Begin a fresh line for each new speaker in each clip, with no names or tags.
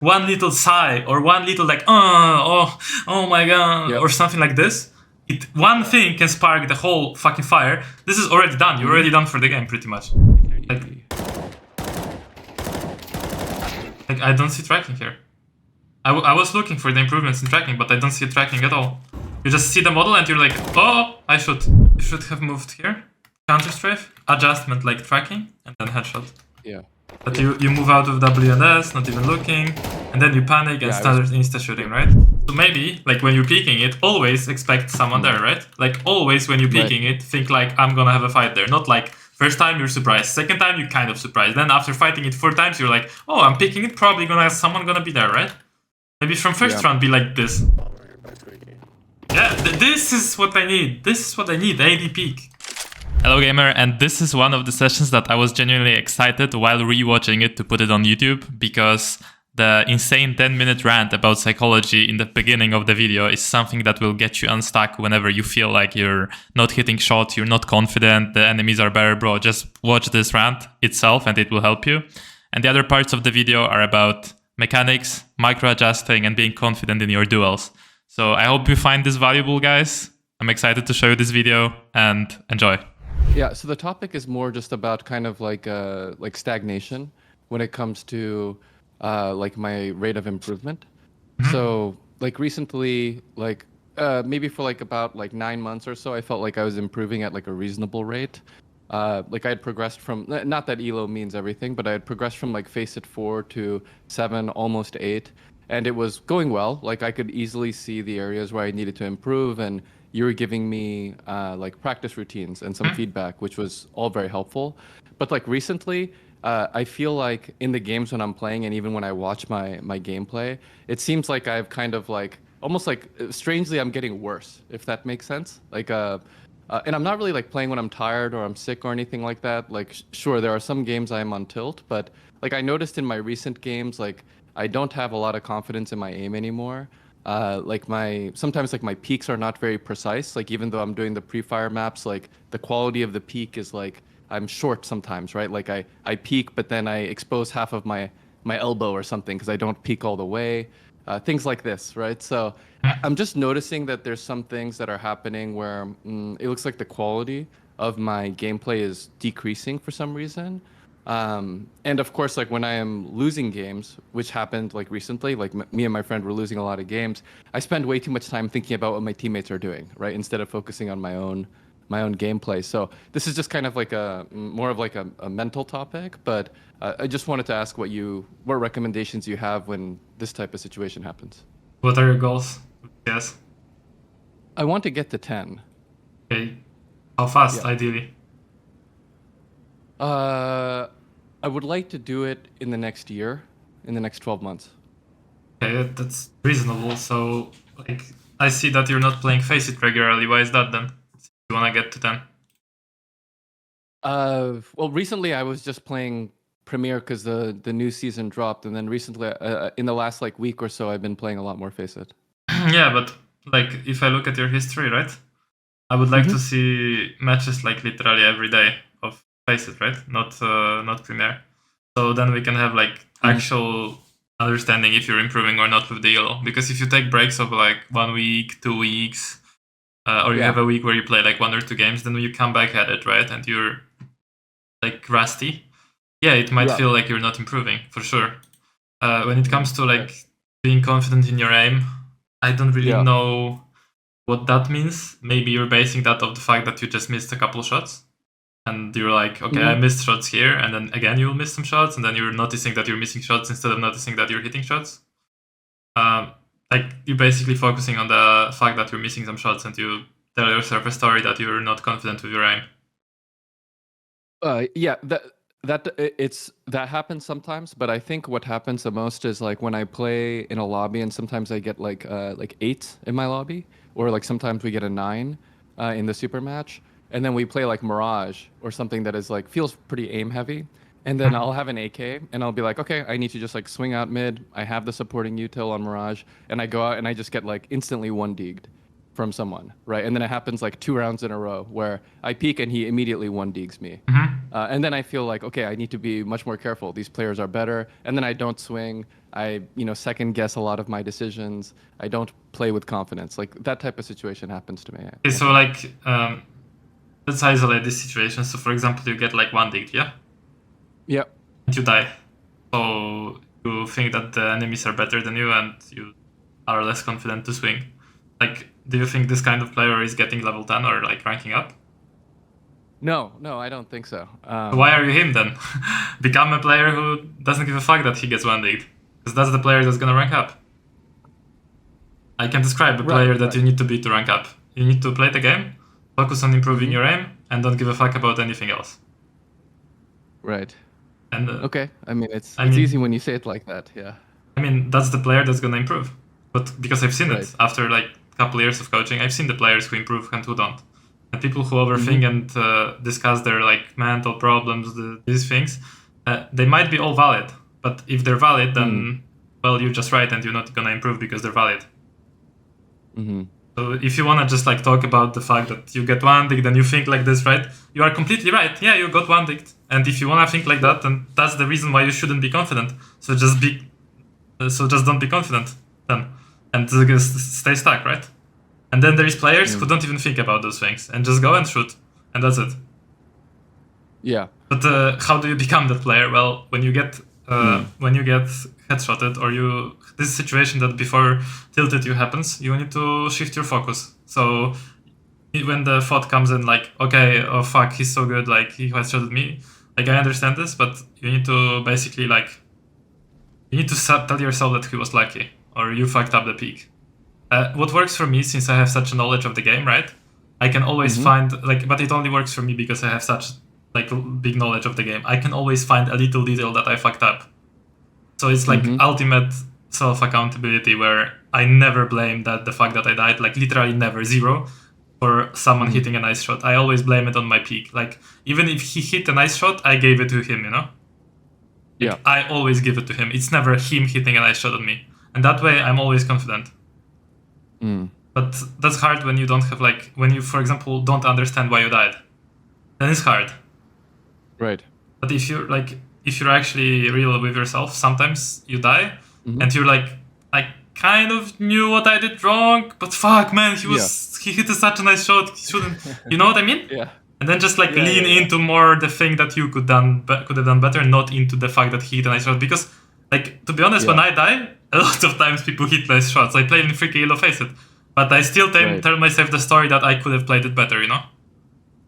one little sigh or one little like oh my god, or something like this, one thing can spark the whole fucking fire. This is already done. You're already done for the game, pretty much. Like I don't see tracking here. I was looking for the improvements in tracking, but I don't see tracking at all. You just see the model and you're like, oh, you should have moved here. Counter strafe, adjustment like tracking, and then headshot.
Yeah.
But you move out of W and S, not even looking, and then you panic and start insta shooting, right? So maybe, like when you're peeking it, always expect someone there, right? Like always when you're peeking it, think like I'm gonna have a fight there. Not like first time you're surprised, second time you're kind of surprised. Then after fighting it 4 times, you're like, oh, I'm peeking it, probably someone gonna be there, right? Maybe from first round be like this. Yeah, this is what I need. This is what I need, AD peak. Hello gamer, and this is one of the sessions that I was genuinely excited while rewatching it to put it on YouTube, because the insane 10-minute rant about psychology in the beginning of the video is something that will get you unstuck whenever you feel like you're not hitting shots, you're not confident, the enemies are better, bro. Just watch this rant itself and it will help you. And the other parts of the video are about mechanics, micro-adjusting, and being confident in your duels. So I hope you find this valuable, guys. I'm excited to show you this video, and enjoy.
Yeah, so the topic is more just about kind of like stagnation when it comes to like my rate of improvement. So like recently, like maybe for like about like 9 months or so, I felt like I was improving at like a reasonable rate. Like I had progressed from, not that ELO means everything, but I had progressed from like Faceit 4 to 7, almost 8. And it was going well. Like I could easily see the areas where I needed to improve, and you were giving me like practice routines and some feedback, which was all very helpful. But like recently, I feel like in the games when I'm playing, and even when I watch my gameplay, it seems like I've kind of like, almost like, strangely, I'm getting worse, if that makes sense. Like, and I'm not really like playing when I'm tired or I'm sick or anything like that. Like, sure, there are some games I'm on tilt, but like I noticed in my recent games, like I don't have a lot of confidence in my aim anymore. Like sometimes like my peaks are not very precise. Like even though I'm doing the pre-fire maps, like the quality of the peak is like I'm short sometimes, right? Like I peak, but then I expose half of my elbow or something because I don't peak all the way. Things like this, right? So I'm just noticing that there's some things that are happening where it looks like the quality of my gameplay is decreasing for some reason. And of course, like when I am losing games, which happened like recently, like me and my friend were losing a lot of games, I spend way too much time thinking about what my teammates are doing, right? Instead of focusing on my own gameplay. So this is just kind of like more of like a mental topic, but I just wanted to ask what recommendations you have when this type of situation happens.
What are your goals? Yes.
I want to get to 10.
Okay. How fast, ideally?
I would like to do it in the next year, in the next 12 months.
Okay, that's reasonable. So, like, I see that you're not playing Faceit regularly. Why is that then? You wanna get to 10?
Well, recently I was just playing Premiere because the new season dropped, and then recently, in the last like week or so, I've been playing a lot more Faceit.
Yeah, but like if I look at your history, right? I would like to see matches like literally every day of Faceit, right? Not Premiere. So then we can have like actual understanding if you're improving or not with the ELO. Because if you take breaks of like 1 week, 2 weeks, or you have a week where you play like 1 or 2 games, then you come back at it, right? And you're like rusty. Yeah, it might feel like you're not improving, for sure. When it comes to like being confident in your aim, I don't really know what that means. Maybe you're basing that off the fact that you just missed a couple shots. And you're like, okay, I missed shots here, and then again you'll miss some shots, and then you're noticing that you're missing shots instead of noticing that you're hitting shots. Like you're basically focusing on the fact that you're missing some shots, and you tell yourself a story that you're not confident with your aim.
Yeah, that happens sometimes, but I think what happens the most is like when I play in a lobby, and sometimes I get like 8 in my lobby, or like sometimes we get a 9 in the super match. And then we play like Mirage or something that is like feels pretty aim heavy. And then I'll have an AK and I'll be like, okay, I need to just like swing out mid. I have the supporting util on Mirage, and I go out and I just get like instantly 1-degged from someone, right? And then it happens like 2 rounds in a row where I peak and he immediately 1-digs me. And then I feel like, okay, I need to be much more careful. These players are better. And then I don't swing. I, second guess a lot of my decisions. I don't play with confidence. Like that type of situation happens to me.
Okay, so like, let's isolate this situation. So for example, you get like 1-digged, yeah?
Yep.
And you die. So you think that the enemies are better than you and you are less confident to swing. Like, do you think this kind of player is getting level 10 or like ranking up?
No, I don't think so.
Why are you him then? Become a player who doesn't give a fuck that he gets 1-digged. Because that's the player that's gonna rank up. I can describe a player that you need to be to rank up. You need to play the game, focus on improving your aim, and don't give a fuck about anything else.
Right.
And
okay. I mean, it's easy when you say it like that. Yeah.
I mean, that's the player that's gonna improve. But because I've seen it after like a couple years of coaching, I've seen the players who improve and who don't. And people who overthink and discuss their like mental problems, these things, they might be all valid. But if they're valid, then well, you're just right, and you're not gonna improve because they're valid. So if you wanna just like talk about the fact that you get 1-digged and you think like this, right? You are completely right. Yeah, you got 1-digged, and if you wanna think like that, then that's the reason why you shouldn't be confident. So just don't be confident then, and stay stuck, right? And then there is players who don't even think about those things and just go and shoot, and that's it.
Yeah.
But how do you become that player? Well, when you get headshotted, or this situation that before tilted you happens, you need to shift your focus. So when the thought comes in, like, okay, oh fuck, he's so good, like he headshotted me. Like I understand this, but you need to basically like, you need to tell yourself that he was lucky, or you fucked up the peak. What works for me, since I have such a knowledge of the game, right? I can always find like, but it only works for me because I have such like big knowledge of the game. I can always find a little detail that I fucked up. So it's like ultimate self-accountability, where I never blame the fact that I died, like literally never, zero, for someone hitting a nice shot. I always blame it on my peak. Like even if he hit a nice shot, I gave it to him,
Yeah.
I always give it to him. It's never him hitting a nice shot at me. And that way I'm always confident. But that's hard when you don't have like, when you, for example, don't understand why you died. Then it's hard.
Right.
But if you're actually real with yourself, sometimes you die and you're like, I kind of knew what I did wrong, but fuck, man, he hit such a nice shot. He shouldn't, you know what I mean?
Yeah.
And then just like lean into more the thing that you could have done better, not into the fact that he hit a nice shot. Because like, to be honest, when I die, a lot of times people hit nice shots. I play in freaky yellow face it, but I still tell myself the story that I could have played it better,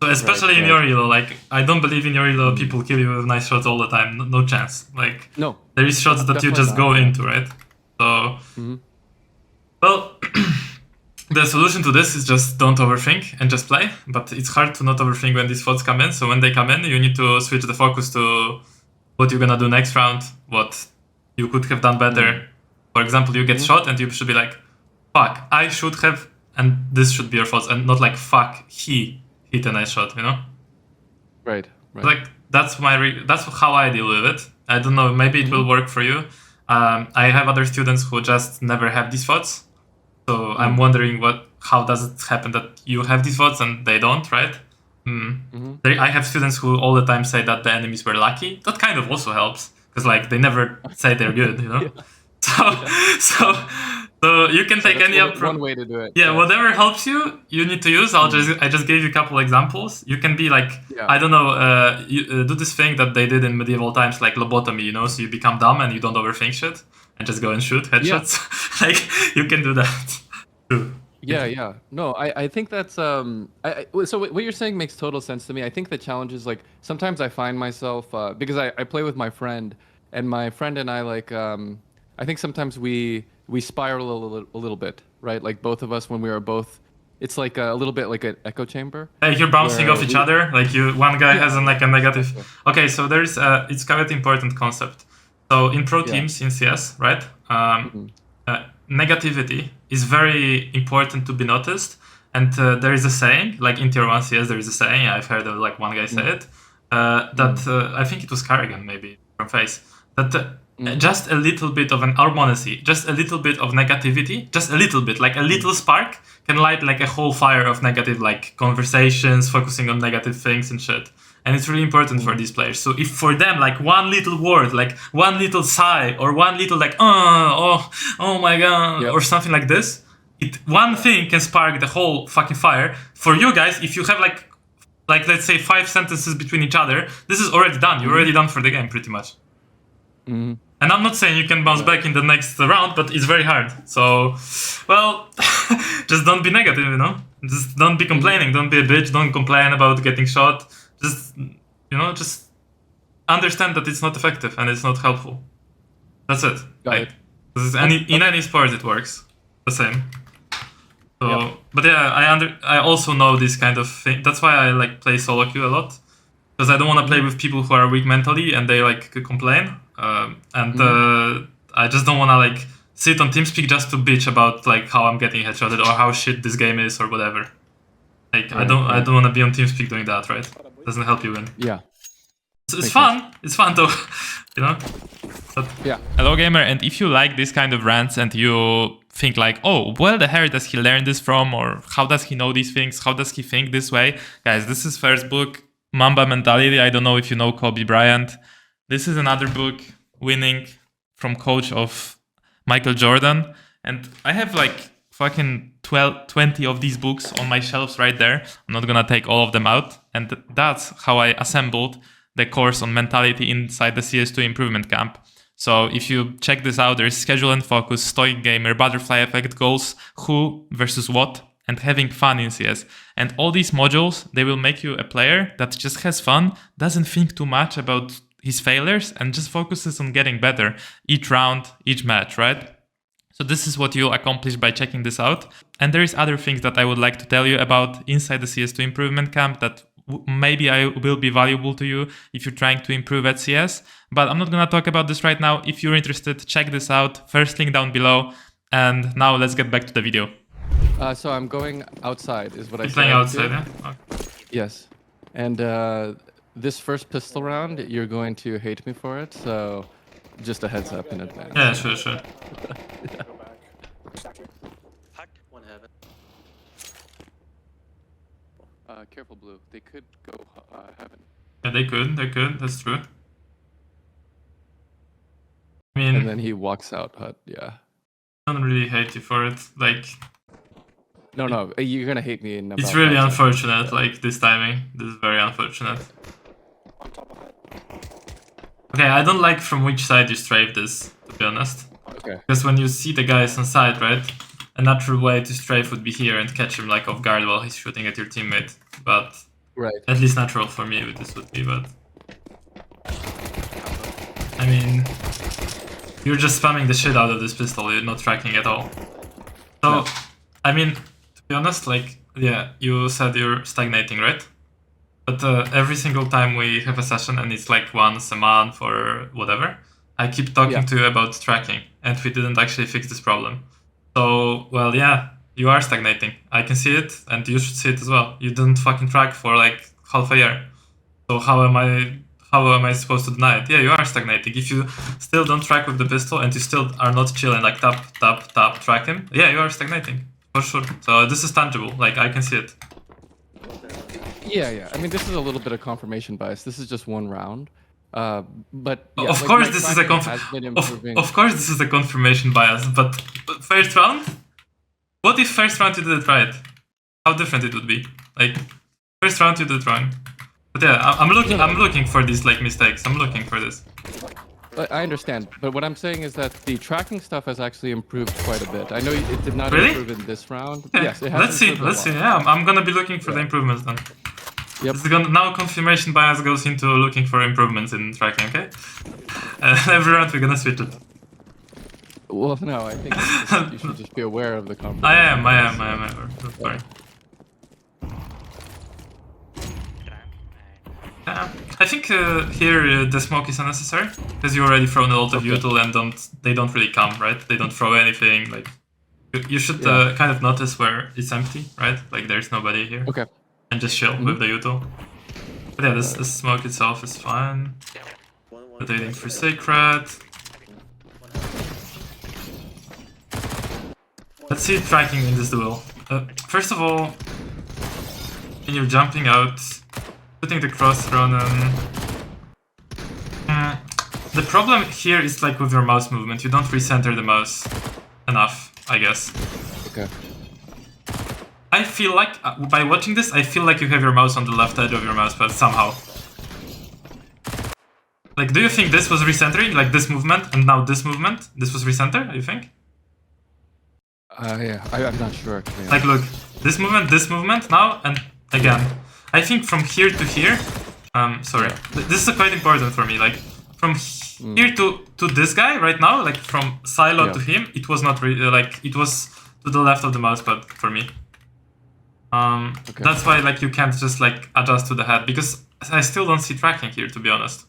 So especially in your elo, like I don't believe in your elo people kill you with nice shots all the time. No chance. Like there is shots that you just go into, right? So well, the solution to this is just don't overthink and just play. But it's hard to not overthink when these thoughts come in. So when they come in, you need to switch the focus to what you're gonna do next round, what you could have done better. For example, you get shot and you should be like, fuck, I should have, and this should be your fault, and not like, fuck, he hit a nice shot,
Right.
Like that's that's how I deal with it. I don't know, maybe it will work for you. I have other students who just never have these thoughts, so I'm wondering how does it happen that you have these thoughts and they don't, right? I have students who all the time say that the enemies were lucky. That kind of also helps, because like they never say they're good, So you can take any
one way to do it.
Yeah, whatever helps you, you need to use. I just gave you a couple examples. You can be like, I don't know, you, do this thing that they did in medieval times, like lobotomy, so you become dumb and you don't overthink shit and just go and shoot headshots. Like you can do that too.
Yeah. No, I think that's so what you're saying makes total sense to me. I think the challenge is like sometimes I find myself because I play with my friend, and my friend and I like I think sometimes we spiral a little bit, right? Like both of us when we are both, it's like a little bit like an echo chamber.
Like you're bouncing off each other. Like one guy has a negative. Okay, so there's it's quite an important concept. So in pro teams in CS, right? Negativity is very important to be noticed, and there is a saying, like in tier 1 CS, there is a saying. I've heard like one guy say it that I think it was Carrigan maybe from FaZe, that just a little bit of an harmonousy, just a little bit of negativity, just a little bit, like a little spark can light like a whole fire of negative like conversations, focusing on negative things and shit. And it's really important for these players. So if for them like one little word, like one little sigh or one little like oh my god, or something like this, one thing can spark the whole fucking fire. For you guys, if you have like let's say 5 sentences between each other, this is already done. You're already done for the game pretty much. And I'm not saying you can bounce back in the next round, but it's very hard. So, well, just don't be negative, you know? Just don't be complaining. Don't be a bitch. Don't complain about getting shot. Just, you know, just understand that it's not effective and it's not helpful. That's it. Like, this is in any sport it works. The same. So, but yeah, I also know this kind of thing. That's why I like play solo queue a lot. Because I don't want to play with people who are weak mentally and they like complain. I just don't want to like sit on TeamSpeak just to bitch about like how I'm getting headshotted or how shit this game is or whatever. Like I don't want to be on TeamSpeak doing that, right? Doesn't help you win.
Yeah.
It's fun. It's fun though, you know. But
yeah.
Hello gamer, and if you like this kind of rants and you think like, oh, where the hell does he learn this from, or how does he know these things? How does he think this way? Guys, this is first book, Mamba Mentality. I don't know if you know Kobe Bryant. This is another book, Winning, from coach of Michael Jordan. And I have like fucking 20 of these books on my shelves right there. I'm not gonna take all of them out. And that's how I assembled the course on mentality inside the CS2 improvement camp. So if you check this out, there's schedule and focus, stoic gamer, butterfly effect, goals, who versus what, and having fun in CS. And all these modules, they will make you a player that just has fun, doesn't think too much about his failures, and just focuses on getting better each round, each match, right? So this is what you'll accomplish by checking this out. And there is other things that I would like to tell you about inside the CS2 improvement camp that maybe I will be valuable to you if you're trying to improve at CS. But I'm not going to talk about this right now. If you're interested, check this out. First link down below. And now let's get back to the video.
So I'm going outside is what I said.
Playing outside, yeah? Okay.
Yes. And this first pistol round, you're going to hate me for it. So just a heads up in advance.
Yeah, sure.
Yeah.
One heaven.
Careful, Blue. They could go heaven.
Yeah, they could. That's true. I mean,
and then he walks out hut. Yeah.
I don't really hate you for it. Like,
no, you're gonna hate me in about
it's really
5
unfortunate.
seconds.
Like this timing. This is very unfortunate. Okay, I don't like from which side you strafe this, to be honest.
Okay.
Because when you see the guys on side, right? A natural way to strafe would be here and catch him like off guard while he's shooting at your teammate. But at least natural for me this would be, but I mean, you're just spamming the shit out of this pistol, you're not tracking at all. So,
No.
I mean, to be honest, like, yeah, you said you're stagnating, right? But every single time we have a session, and it's like once a month or whatever, I keep talking to you about tracking, and we didn't actually fix this problem. So, well, yeah, you are stagnating. I can see it, and you should see it as well. You didn't fucking track for like half a year. So how am I supposed to deny it? Yeah, you are stagnating. If you still don't track with the pistol and you still are not chilling, like tap, track him, yeah, you are stagnating, for sure. So this is tangible, like I can see it.
Yeah. I mean, this is a little bit of confirmation bias. This is just one round. But yeah,
of course this is of course this is a confirmation bias, but first round? What if first round you did it right? How different it would be. Like first round you did it wrong. But yeah, I'm looking for these like mistakes. I'm looking for this.
I understand, but what I'm saying is that the tracking stuff has actually improved quite a bit. I know it did not
Really?
improve in this round.
Yeah.
Yes, it has.
Let's see. Yeah, I'm gonna be looking for the improvements then.
Yep.
Now confirmation bias goes into looking for improvements in tracking, okay? Every round we're gonna switch it.
Well, no, I think you should just be aware of the confirmation.
I am aware. Don't worry. I think here the smoke is unnecessary because you already thrown a lot of util and they don't really come, right? They don't throw anything. Like you should kind of notice where it's empty, right? Like there's nobody here.
Okay.
And just chill with the util. But yeah, this smoke itself is fine. Rotating for Sacred. Let's see tracking in this duel. First of all, when you're jumping out, putting the crosshair on the problem here is like with your mouse movement. You don't recenter the mouse enough, I guess.
Okay.
I feel like, by watching this, I feel like you have your mouse on the left edge of your mousepad somehow. Like, do you think this was recentering? Like this movement and now this movement? This was recenter, you think?
Yeah, I'm not sure.
Like, look, this movement now, and again. I think from here to here, sorry, this is quite important for me. Like, from here to this guy right now, like from silo to him, it was not really, like, it was to the left of the mousepad for me. That's why, like, you can't just, like, adjust to the head, because I still don't see tracking here, to be honest.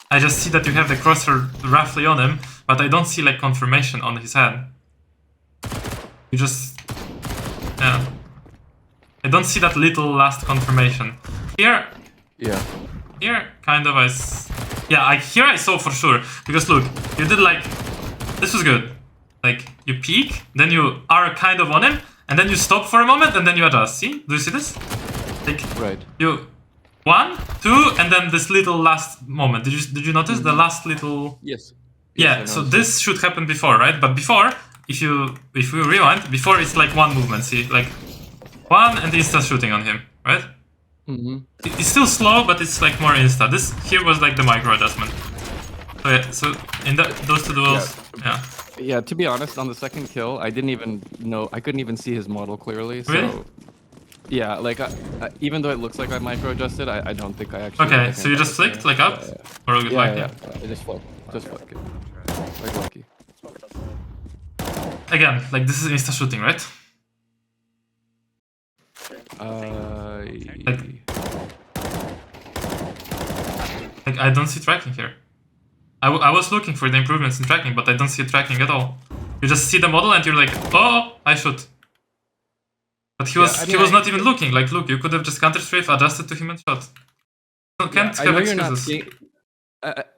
I just see that you have the crosshair roughly on him, but I don't see, like, confirmation on his head. You just... yeah. I don't see that little last confirmation. Here...
yeah.
Here, kind of, here I saw for sure. Because look, you did, like... this was good. Like, you peek, then you are kind of on him, and then you stop for a moment, and then you adjust. See? Do you see this? Like,
right.
You... 1, 2, and then this little last moment. Did you notice the last little...
Yes.
Yeah, so this should happen before, right? But before, if we rewind, before it's like one movement, see? Like, one and insta shooting on him, right? It's still slow, but it's like more insta. This here was like the micro adjustment. So yeah, so in those two duels,
Yeah, to be honest, on the second kill, I didn't even know, I couldn't even see his model clearly. So,
really?
Yeah, like, even though it looks like I micro adjusted, I don't think I actually...
Okay, so you just flicked, like up? Or
I just flicked. Just flicked. Like lucky.
Again, like this is insta shooting, right? Like I don't see tracking here. I was looking for the improvements in tracking, but I don't see tracking at all. You just see the model and you're like, oh, I shoot. But he was not even looking. Like, look, you could have just counter strafe, adjusted to him and shot. Can't have excuses.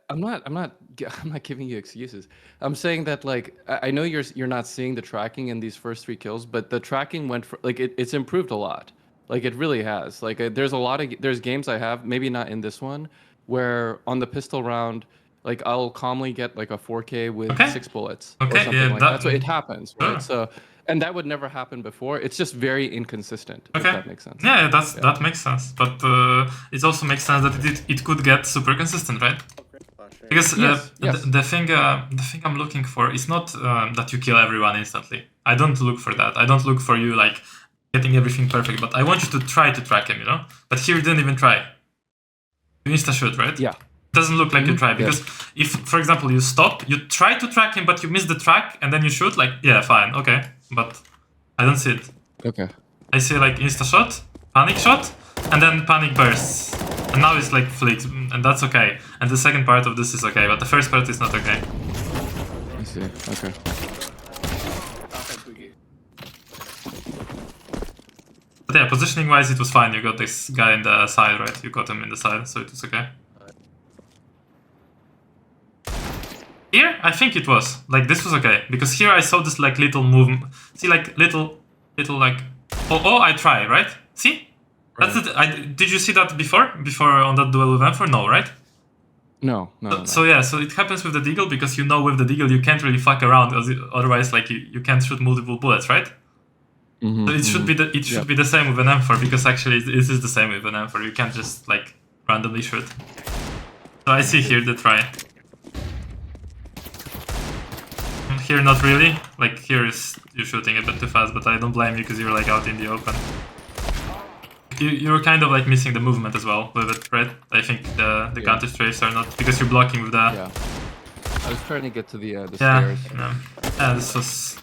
I'm not giving you excuses. I'm saying that, like, I know you're not seeing the tracking in these first 3 kills, but the tracking went for, like, it's improved a lot. Like, it really has. Like, there's games I have, maybe not in this one, where on the pistol round, like, I'll calmly get like a 4K with 6 bullets or something like that. So it happens, right? So, and that would never happen before. It's just very inconsistent. If that makes sense.
Yeah, that makes sense. But it also makes sense that it could get super consistent, right? Because the thing I'm looking for is not that you kill everyone instantly. I don't look for that. I don't look for you like getting everything perfect. But I want you to try to track him, you know. But here you didn't even try. You insta shoot, right?
Yeah.
It doesn't look like you try, because if, for example, you stop, you try to track him, but you miss the track, and then you shoot, like, yeah, fine, okay, but I don't see it.
Okay.
I see, like, insta shot, panic shot, and then panic bursts. And now it's, like, flicks, and that's okay. And the second part of this is okay, but the first part is not okay.
I see, okay.
But yeah, positioning-wise, it was fine. You got this guy in the side, right? You got him in the side, so it was okay. Here, I think it was. Like, this was okay. Because here I saw this, like, little movement. See, like, little, like... Oh, I try, right? See? Right. That's it. Did you see that before? Before on that duel with M4? No, right?
No.
So yeah, so it happens with the deagle, because you know with the deagle you can't really fuck around, otherwise, like, you can't shoot multiple bullets, right? So it should be the same with an M4, because actually it is the same with an M4. You can't just, like, randomly shoot. So I see here the try. Here, not really. Like, here is you're shooting a bit too fast, but I don't blame you because you're like out in the open. You're kind of like missing the movement as well with it, right? I think the counter strafes are not, because you're blocking with the.
Yeah. I was trying to get to the stairs.
Yeah, this was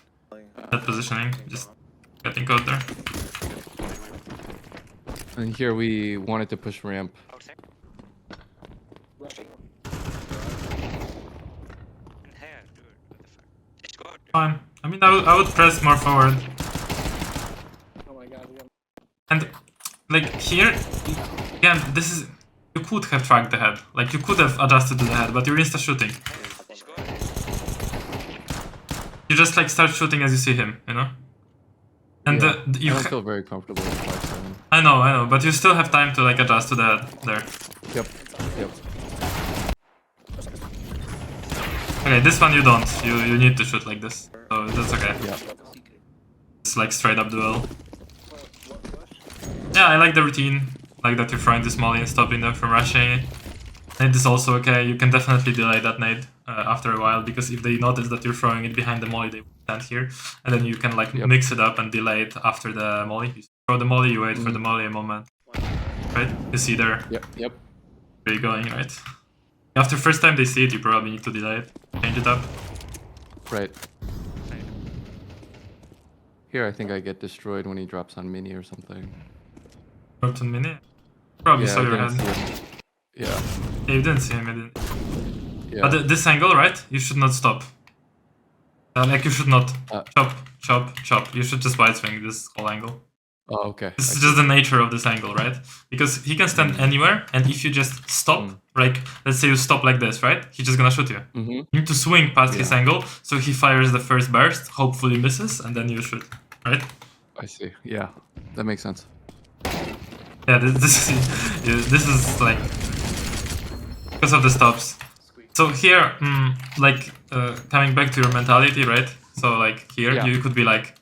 that positioning, just getting caught there.
And here we wanted to push ramp.
Fine. I mean, I would press more forward.
Oh my god.
And like here, again, this is, you could have tracked the head. Like, you could have adjusted to the head, but you're insta shooting. You just like start shooting as you see him, you know? And
Yeah.
you
I don't feel very comfortable with 5-7.
I know, but you still have time to like adjust to the head there.
Yep. Yep.
Okay, this one you don't. You need to shoot like this. So that's okay.
Yeah.
It's like straight up duel. Yeah, I like the routine. Like that you're throwing this molly and stopping them from rushing. Nade is also okay. You can definitely delay that nade after a while, because if they notice that you're throwing it behind the molly, they will stand here. And then you can like mix it up and delay it after the molly. You throw the molly, you wait for the molly a moment. Right? You see there.
Yep.
Where you're going, right? After first time they see it, you probably need to delay it. Change it up.
Right. Here, I think I get destroyed when he drops on mini or something.
Dropped on mini. Probably saw
I
your
didn't
head.
see him. Yeah.
Yeah, you didn't see him, you didn't.
Yeah.
But this angle, right? You should not stop. Like you should not chop. You should just wide swing this whole angle.
Oh, okay.
This is just the nature of this angle, right? Because he can stand anywhere, and if you just stop, like let's say you stop like this, right? He's just gonna shoot you. You need to swing past his angle, so he fires the first burst, hopefully misses, and then you shoot, right?
I see. Yeah, that makes sense.
Yeah, this is like because of the stops. So here, like coming back to your mentality, right? So like here, you could be like,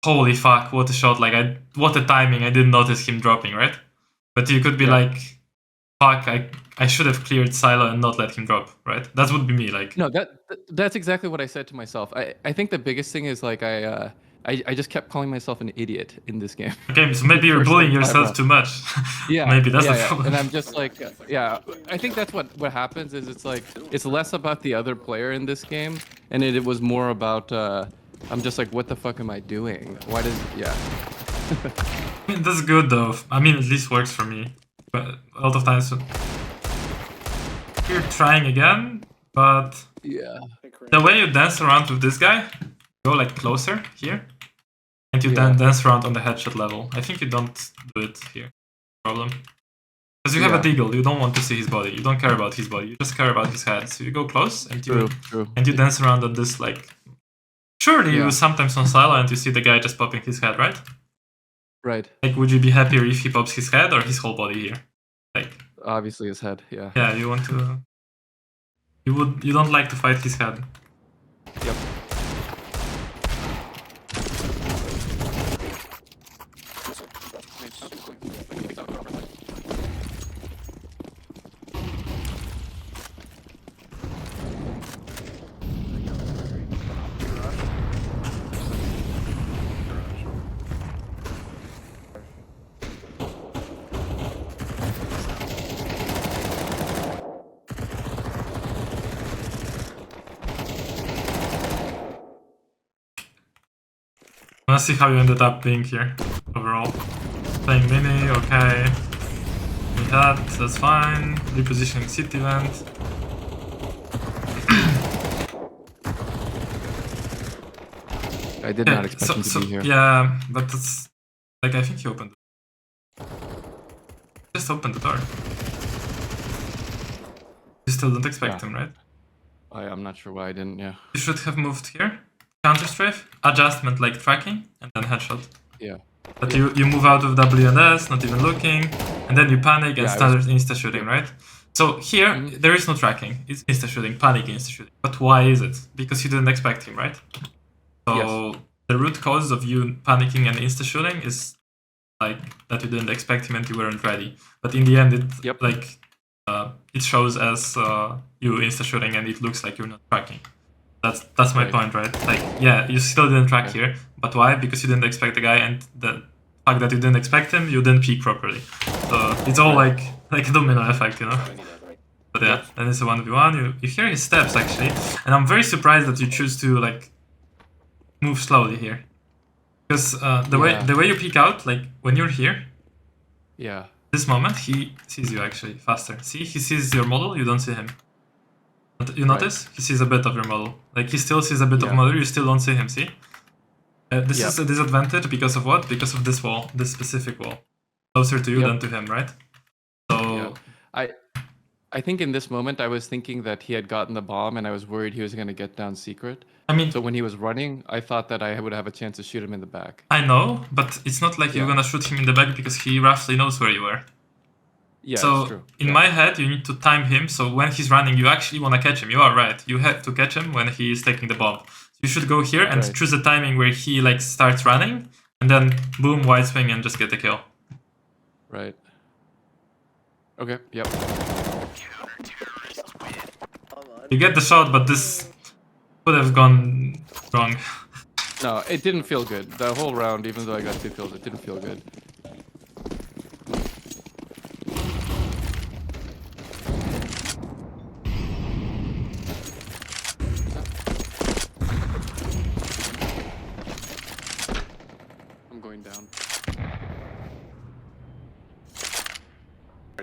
holy fuck, what a shot, like what a timing, I didn't notice him dropping, right? But you could be like, fuck, I should have cleared silo and not let him drop, right? That would be me, like.
No, that's exactly what I said to myself. I think the biggest thing is like I just kept calling myself an idiot in this game.
Okay, so maybe you're bullying yourself too much.
Yeah,
maybe that's the problem.
And I'm just like, I think that's what happens is it's like it's less about the other player in this game, and it was more about I'm just like, what the fuck am I doing? Why does
I mean, that's good though. I mean, at least works for me. But a lot of times you're trying again, but the way you dance around with this guy, go like closer here, and you then dance around on the headshot level. I think you don't do it here. Problem. Because you have a deagle, you don't want to see his body. You don't care about his body. You just care about his head. So you go close and you dance around on this like. Surely you sometimes on silo and you see the guy just popping his head, right?
Right.
Like, would you be happier if he pops his head or his whole body here? Like.
Obviously his head. Yeah.
Yeah, you want to. You don't like to fight his head.
Yep.
I want to see how you ended up being here overall. Playing mini, okay. That's fine. Repositioning city vent.
I did not expect him to be here.
Yeah, but that's like I think he opened. Just opened the door. You still don't expect him, right?
I'm not sure why I didn't. Yeah.
You should have moved here. Counter strafe, adjustment like tracking, and then headshot.
Yeah.
But you move out of WNS, not even looking, and then you panic and start insta shooting, right? So here there is no tracking. It's insta shooting, panic insta shooting. But why is it? Because you didn't expect him, right? So the root cause of you panicking and insta shooting is like that you didn't expect him and you weren't ready. But in the end, it like it shows as you insta shooting and it looks like you're not tracking. That's my point, right? Like, yeah, you still didn't track here, but why? Because you didn't expect the guy, and the fact that you didn't expect him, you didn't peek properly. So it's all like a domino effect, you know. But yeah, then it's a 1v1. You hear his steps actually, and I'm very surprised that you choose to like move slowly here, because the way you peek out, like when you're here, this moment he sees you actually faster. See, he sees your model, you don't see him. You notice? He sees a bit of your model. Like, he still sees a bit of model, you still don't see him, see? This is a disadvantage because of what? Because of this wall, this specific wall. Closer to you than to him, right? So...
I think in this moment I was thinking that he had gotten the bomb, and I was worried he was going to get down secret.
I mean,
So when he was running, I thought that I would have a chance to shoot him in the back.
I know, but it's not like you're
Yeah.
gonna shoot him in the back because he roughly knows where you are.
Yeah,
So
that's true.
in
Yeah.
my head, you need to time him. So when he's running, you actually want to catch him. You are right. You have to catch him when he is taking the bomb. You should go here and
Right.
choose a timing where he like starts running, and then boom, wide swing, and just get the kill.
Right. Okay. Yep.
You get the shot, but this would have gone wrong.
No, it didn't feel good. The whole round, even though I got 2 kills, it didn't feel good. I'm going down.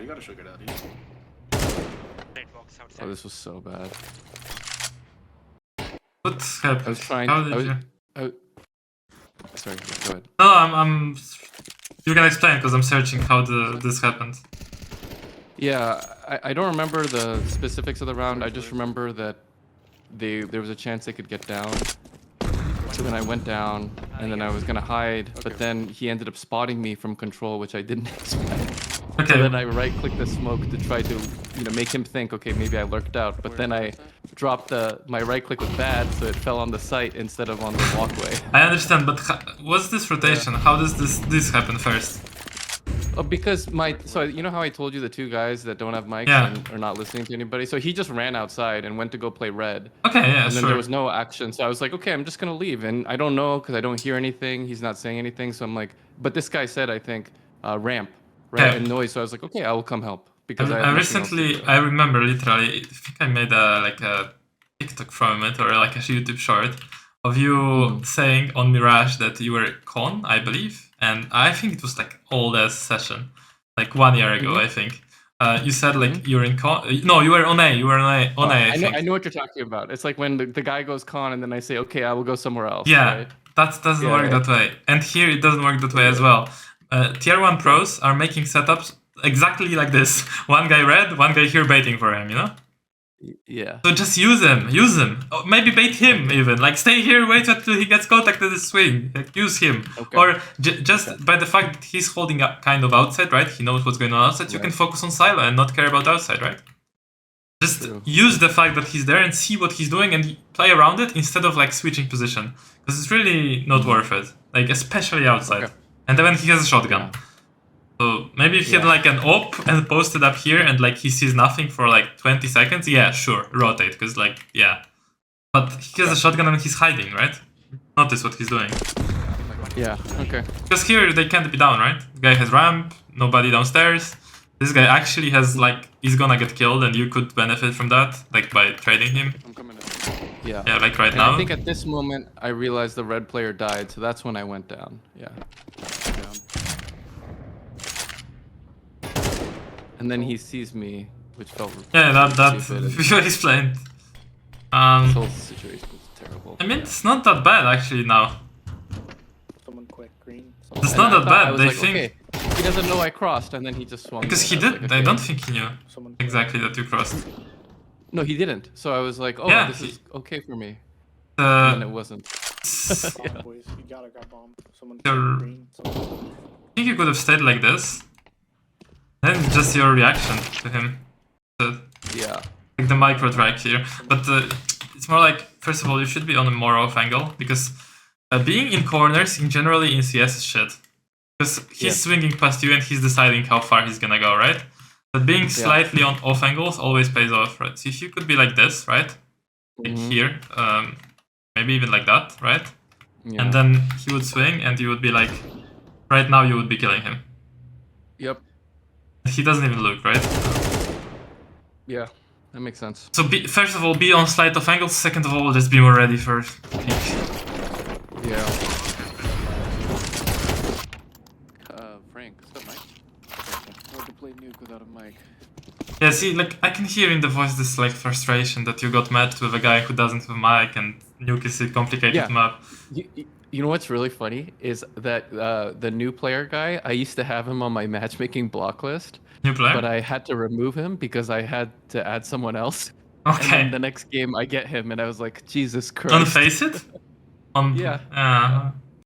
You gotta sugar daddy.
Oh, this was so bad.
What
I
happened?
was trying.
How did you?
Sorry, go ahead.
No, I'm. You can explain because I'm searching how this happened.
Yeah, I don't remember the specifics of the round. I just remember that there was a chance they could get down. So then I went down, and then I was gonna hide, but then he ended up spotting me from control, which I didn't expect.
Okay.
So then I right-clicked the smoke to try to, make him think, okay, maybe I lurked out. But then I dropped my right-click was bad, so it fell on the site instead of on the walkway.
I understand, but what's this rotation? How does this happen first?
Oh, because so you know how I told you the 2 guys that don't have mics
Yeah.
and are not listening to anybody? So he just ran outside and went to go play red.
Okay, yeah,
And then
sure.
there was no action, so I was like, okay, I'm just gonna leave. And I don't know, because I don't hear anything. He's not saying anything, so I'm like, but this guy said, I think, ramp, right,
Yeah.
and noise. So I was like, okay, I will come help because I
I
have nothing else to
recently,
do.
I remember literally, I think I made a TikTok from it or like a YouTube short of you saying on Mirage that you were con, I believe, and I think it was like old ass session, like 1 year ago, I think. You said like you're in con. No, you were on A. You were on A. On A.
I
think.
know what you're talking about. It's like when the guy goes con, and then I say, okay, I will go somewhere else.
Yeah,
Right?
that doesn't work that way. And here it doesn't work that way as well. Tier 1 pros are making setups exactly like this. One guy red, one guy here baiting for him, you know?
Yeah.
So just use him. Oh, maybe bait him even. Like stay here, wait until he gets contacted the swing. Like use him.
Okay.
Or just by the fact that he's holding up kind of outside, right? He knows what's going on outside. You can focus on silo and not care about outside, right? Just use the fact that he's there and see what he's doing and play around it instead of like switching position. Because it's really not worth it. Like especially outside.
Okay.
And then when he has a shotgun. So maybe if he had like an op and posted up here and like he sees nothing for like 20 seconds, yeah, sure, rotate, because like, yeah. But he has a shotgun and he's hiding, right? Notice what he's doing.
Yeah, okay.
Because here they can't be down, right? The guy has ramp, nobody downstairs. This guy actually has like, he's gonna get killed and you could benefit from that, like by trading him.
I'm coming in. Yeah.
Yeah, like right
And
now.
I think at this moment, I realized the red player died, so that's when I went down. Yeah. Down. And then he sees me, which felt
Yeah, that
stupid, and
you explained.
this whole situation was terrible.
I mean, it's not that bad actually now.
Someone quick green.
It's
And
not
I
that
thought- I
bad.
was
They
like,
think
okay, he doesn't know I crossed, and then he just swung.
because
me,
he
and I was
did.
like,
I
okay.
don't think he knew
Someone
exactly that you crossed.
No, he didn't. So I was like, oh,
Yeah,
this is okay for me.
Uh,
And then it wasn't.
bomb, boys. You gotta grab bomb. Someone
You're-
green. Someone...
I think you could have stayed like this. Then just your reaction to him.
Yeah.
Like the micro track here. But it's more like, first of all, you should be on a more off angle. Because being in corners, in generally in CS is shit. Because he's swinging past you and he's deciding how far he's gonna go, right? But being slightly on off angles always pays off, right? So if you could be like this, right? Like here. Maybe even like that, right?
Yeah.
And then he would swing and you would be like, right now you would be killing him.
Yep.
He doesn't even look, right?
Yeah. That makes sense.
So first of all, be on slight off angles. Second of all, just be more ready for peak.
Yeah. Frank, what's up, Mike? I want to play nuke without a mic. mic.
Yeah, see, like, I can hear in the voice this, like, frustration that you got matched with a guy who doesn't have a mic and Nuke is a complicated
Yeah.
map.
You know what's really funny is that the new player guy, I used to have him on my matchmaking block list,
New player?
but I had to remove him because I had to add someone else. And
Okay.
then the next game I get him and I was like, Jesus Christ.
Unface it?
Yeah.
Yeah.